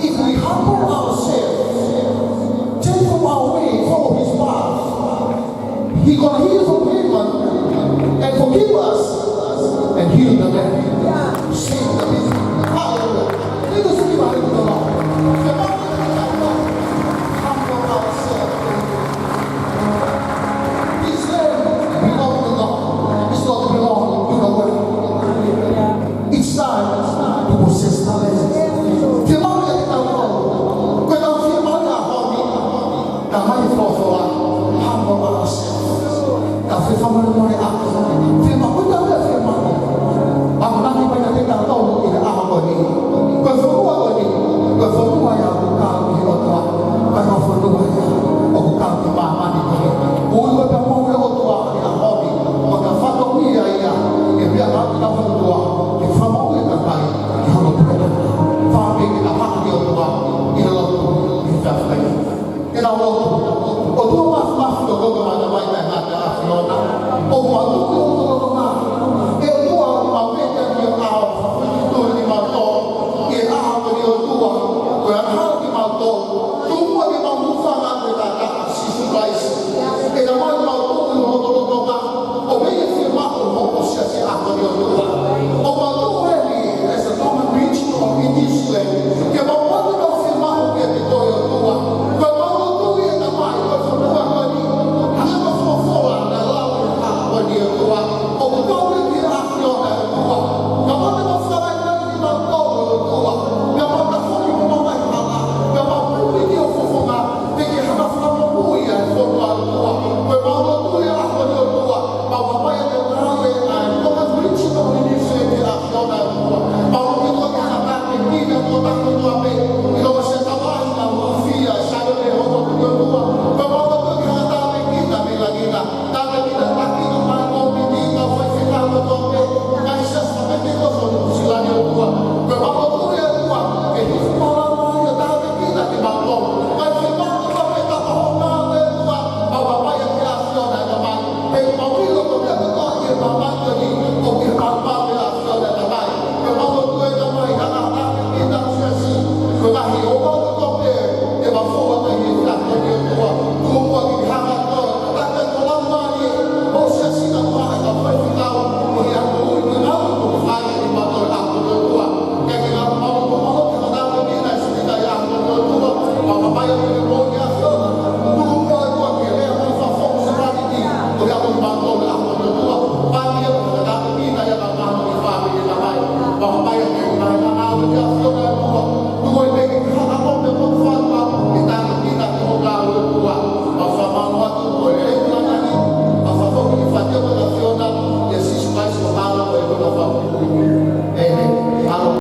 If we humble ourselves, take from our way, follow his path, he's going to heal from heaven and forgive us and heal the land. Save the people. Hallelujah. Let us give our to the Lord. The Bible humble ourselves. This land belongs to the Lord. It's not belong to the world. It's time to possess the land.